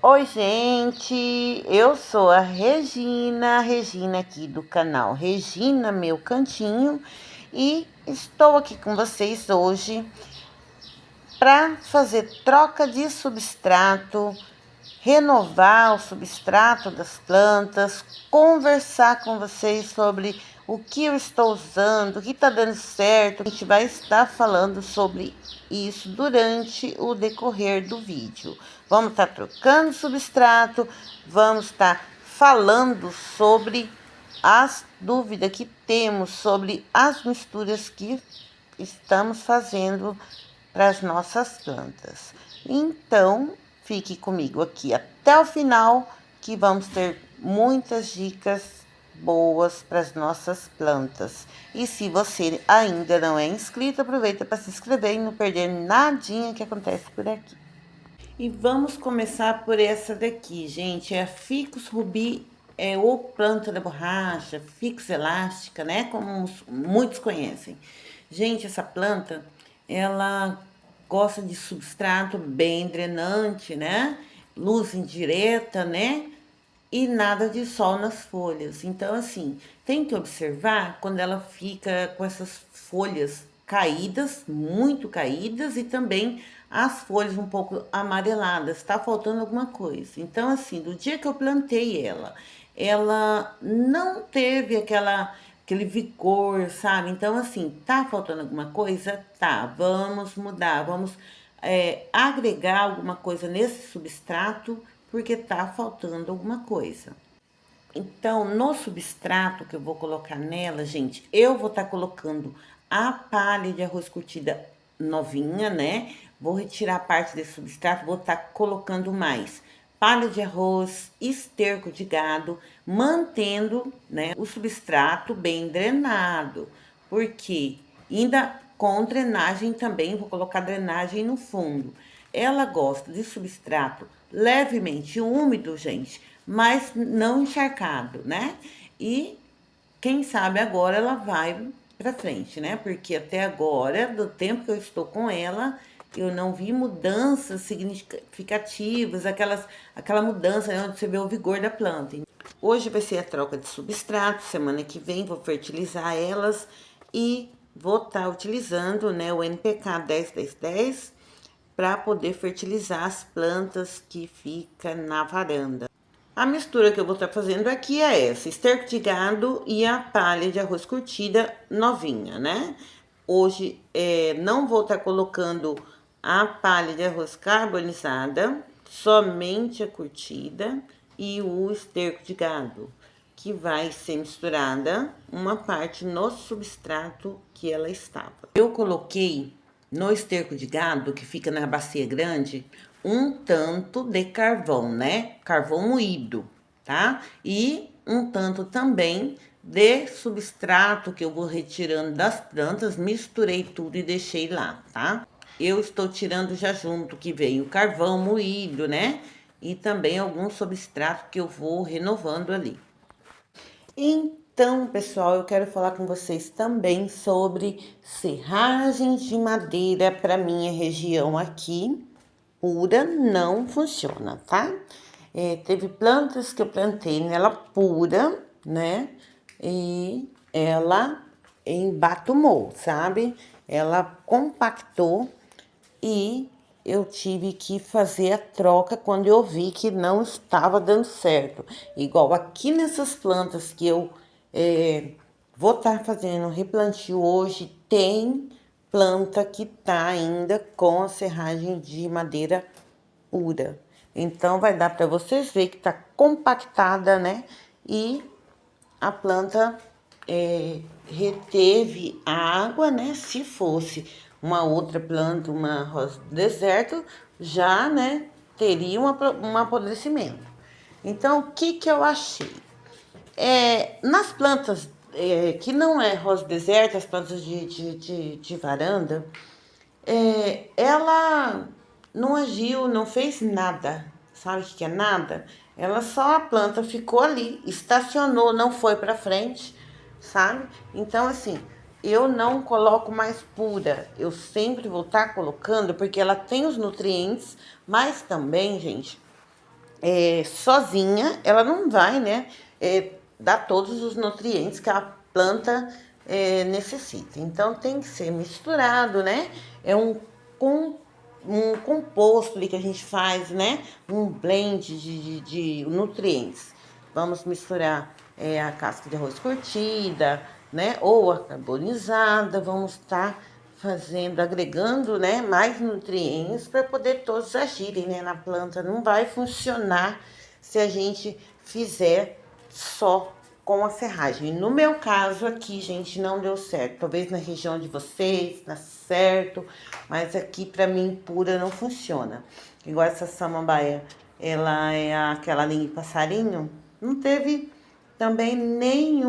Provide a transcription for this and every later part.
Oi, gente, eu sou a Regina aqui do canal Regina Meu Cantinho e estou aqui com vocês hoje para fazer troca de substrato, renovar o substrato das plantas, conversar com vocês sobre o que eu estou usando, o que está dando certo. A gente vai estar falando sobre isso durante o decorrer do vídeo. Vamos estar trocando substrato, vamos estar falando sobre as dúvidas que temos sobre as misturas que estamos fazendo para as nossas plantas. Então, fique comigo aqui até o final, que vamos ter muitas dicas boas para as nossas plantas. E se você ainda não é inscrito, aproveita para se inscrever e não perder nadinha que acontece por aqui. E vamos começar por essa daqui, gente. É a Ficus rubi, ou planta da borracha, Ficus elástica, né? Como muitos conhecem. Gente, essa planta, ela gosta de substrato bem drenante, né? Luz indireta, né? E nada de sol nas folhas. Então, assim, tem que observar quando ela fica com essas folhas caídas, muito caídas, e também as folhas um pouco amareladas, tá faltando alguma coisa. Então, assim, do dia que eu plantei ela não teve aquele vigor, sabe? Então, assim, tá faltando alguma coisa? Tá, vamos mudar, vamos agregar alguma coisa nesse substrato, porque tá faltando alguma coisa. Então, no substrato que eu vou colocar nela, gente, eu vou estar colocando a palha de arroz curtida novinha, né? Vou retirar a parte desse substrato, vou estar colocando mais palha de arroz, esterco de gado, mantendo, né, o substrato bem drenado. Porque ainda com drenagem também, vou colocar drenagem no fundo. Ela gosta de substrato levemente úmido, gente, mas não encharcado, né? E quem sabe agora ela vai para frente, né? Porque até agora, do tempo que eu estou com ela, eu não vi mudanças significativas, aquela mudança, né, onde você vê o vigor da planta. Hoje vai ser a troca de substrato, semana que vem vou fertilizar elas e vou estar utilizando, né, o NPK 10-10-10 para poder fertilizar as plantas que fica na varanda. A mistura que eu vou estar fazendo aqui é essa: esterco de gado e a palha de arroz curtida novinha, né? Hoje não vou estar colocando a palha de arroz carbonizada, somente a curtida e o esterco de gado, que vai ser misturada uma parte no substrato que ela estava. Eu coloquei no esterco de gado, que fica na bacia grande, um tanto de carvão, né? Carvão moído, tá? E um tanto também de substrato que eu vou retirando das plantas, misturei tudo e deixei lá, tá? Eu estou tirando já junto, que veio o carvão moído, né? E também algum substrato que eu vou renovando ali. Então, pessoal, eu quero falar com vocês também sobre serragens de madeira para minha região aqui. Pura não funciona, tá? Teve plantas que eu plantei nela pura, né? E ela embatumou, sabe? Ela compactou e eu tive que fazer a troca quando eu vi que não estava dando certo. Igual aqui nessas plantas que eu vou estar fazendo replantio hoje, tem planta que tá ainda com a serragem de madeira pura. Então, vai dar para vocês ver que tá compactada, né? E a planta reteve a água, né? Se fosse uma outra planta, uma rosa do deserto, já, né, teria um apodrecimento. Então, o que que eu achei? Nas plantas que não é rosa do deserto, as plantas de varanda, ela não agiu, não fez nada. Sabe o que é nada? Ela só, a planta ficou ali, estacionou, não foi para frente, sabe? Então, assim, eu não coloco mais pura. Eu sempre vou estar colocando, porque ela tem os nutrientes, mas também, gente, sozinha, ela não vai, né, dar todos os nutrientes que a planta necessita. Então tem que ser misturado, né? É um composto ali que a gente faz, né? Um blend de nutrientes. Vamos misturar a casca de arroz curtida, né? Ou a carbonizada. Vamos estar fazendo, agregando, né, mais nutrientes para poder todos agirem, né, na planta. Não vai funcionar se a gente fizer só com a serragem. No meu caso aqui, gente, não deu certo. Talvez na região de vocês dá certo, mas aqui para mim pura não funciona. Igual essa samambaia, ela é aquela linha de passarinho, não teve também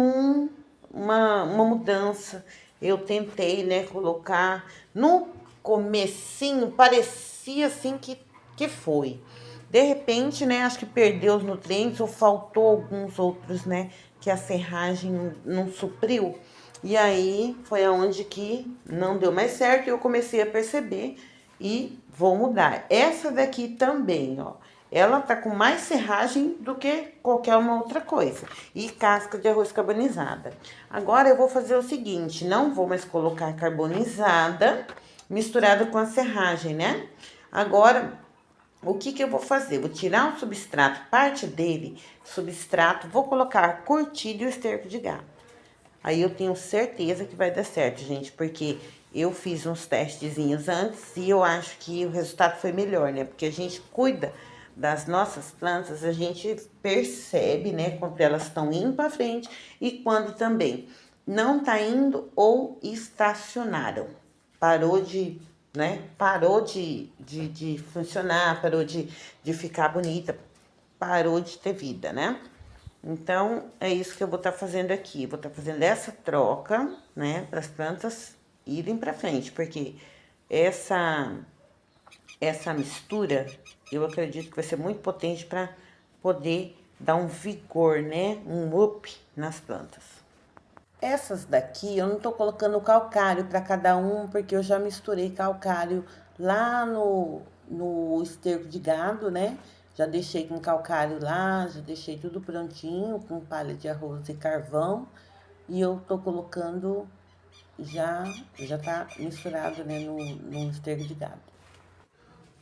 uma mudança. Eu tentei, né, colocar no comecinho, parecia assim que foi. De repente, né, acho que perdeu os nutrientes ou faltou alguns outros, né, que a serragem não supriu. E aí foi aonde que não deu mais certo e eu comecei a perceber e vou mudar. Essa daqui também, ó. Ela tá com mais serragem do que qualquer uma outra coisa. E casca de arroz carbonizada. Agora eu vou fazer o seguinte, não vou mais colocar carbonizada misturada com a serragem, né? Agora, o que que eu vou fazer? Vou tirar o substrato, parte dele, substrato, vou colocar curtido e o esterco de gado. Aí eu tenho certeza que vai dar certo, gente, porque eu fiz uns testezinhos antes e eu acho que o resultado foi melhor, né? Porque a gente cuida das nossas plantas, a gente percebe, né, quando elas estão indo para frente e quando também não tá indo ou estacionaram. Parou de, né? Parou de funcionar, parou de ficar bonita, parou de ter vida, né? Então, é isso que eu vou estar fazendo aqui. Vou estar fazendo essa troca, né, para as plantas irem para frente, porque essa essa mistura, eu acredito que vai ser muito potente para poder dar um vigor, né, um up nas plantas. Essas daqui eu não tô colocando calcário para cada um, porque eu já misturei calcário lá no esterco de gado, né? Já deixei com calcário lá, já deixei tudo prontinho, com palha de arroz e carvão. E eu tô colocando, já tá misturado, né, no esterco de gado.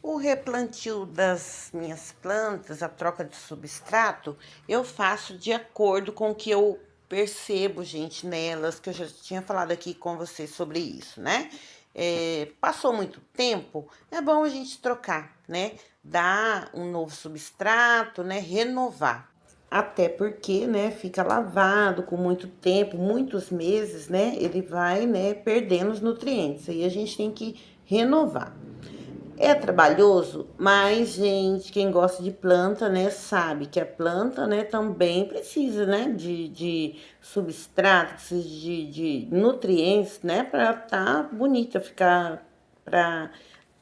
O replantio das minhas plantas, a troca de substrato, eu faço de acordo com o que eu percebo, gente, nelas, que eu já tinha falado aqui com vocês sobre isso, né? Passou muito tempo, é bom a gente trocar, né? Dar um novo substrato, né? Renovar. Até porque, né, fica lavado com muito tempo, muitos meses, né? Ele vai, né, perdendo os nutrientes. Aí a gente tem que renovar. É trabalhoso, mas, gente, quem gosta de planta, né, sabe que a planta, né, também precisa, né, de substrato, precisa de nutrientes, né, para tá bonita, ficar, para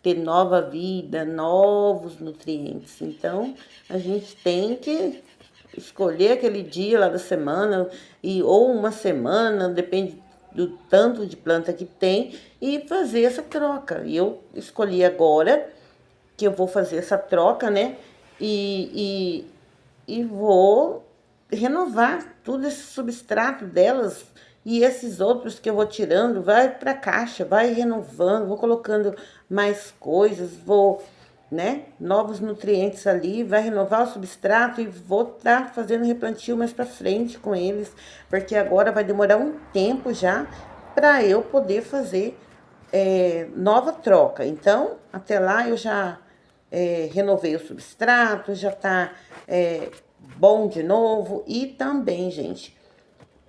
ter nova vida, novos nutrientes. Então, a gente tem que escolher aquele dia lá da semana ou uma semana, depende do tanto de planta que tem e fazer essa troca. E eu escolhi agora que eu vou fazer essa troca, né? E vou renovar tudo esse substrato delas e esses outros que eu vou tirando, vai para caixa, vai renovando, vou colocando mais coisas, vou, né, novos nutrientes ali, vai renovar o substrato e vou estar fazendo replantio mais para frente com eles, porque agora vai demorar um tempo já para eu poder fazer nova troca. Então, até lá eu já renovei o substrato, já tá bom de novo. E também, gente,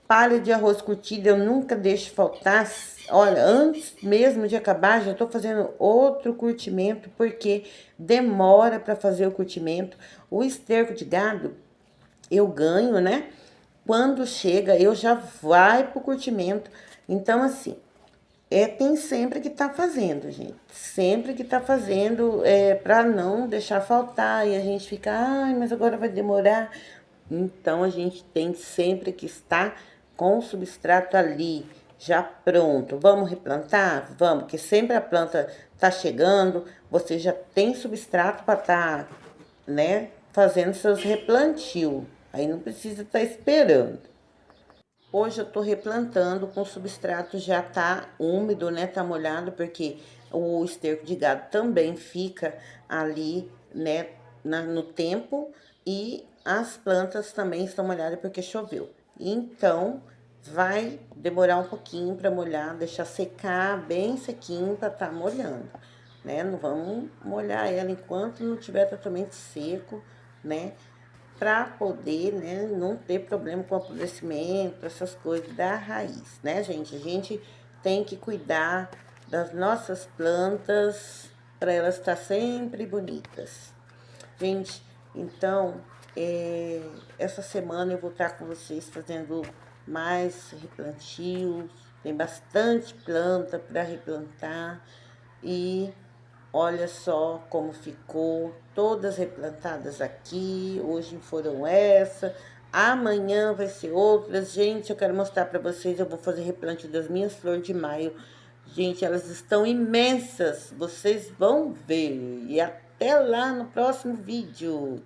palha de arroz curtido eu nunca deixo faltar. Olha, antes mesmo de acabar, já tô fazendo outro curtimento, porque demora para fazer o curtimento. O esterco de gado eu ganho, né? Quando chega, eu já vai pro curtimento. Então, assim, tem sempre que tá fazendo, gente. Sempre que tá fazendo, para não deixar faltar. E a gente fica, ai, mas agora vai demorar. Então, a gente tem sempre que estar com o substrato ali, já pronto. Vamos replantar? Vamos, porque sempre a planta tá chegando, você já tem substrato para tá, né, fazendo seus replantios. Aí não precisa estar esperando. Hoje eu tô replantando com o substrato já tá úmido, né? Tá molhado, porque o esterco de gado também fica ali, né, no tempo, e as plantas também estão molhadas porque choveu. Então, vai demorar um pouquinho para molhar, deixar secar bem sequinho para tá molhando, né? Não vamos molhar ela enquanto não tiver totalmente seco, né? Para poder, né, não ter problema com apodrecimento, essas coisas da raiz, né, gente? A gente tem que cuidar das nossas plantas para elas estar sempre bonitas. Gente, então, essa semana eu vou estar com vocês fazendo mais replantios, tem bastante planta para replantar e olha só como ficou, todas replantadas aqui. Hoje foram essa, amanhã vai ser outras. Gente, eu quero mostrar para vocês, eu vou fazer replantio das minhas flores de maio. Gente, elas estão imensas, vocês vão ver. E até lá no próximo vídeo.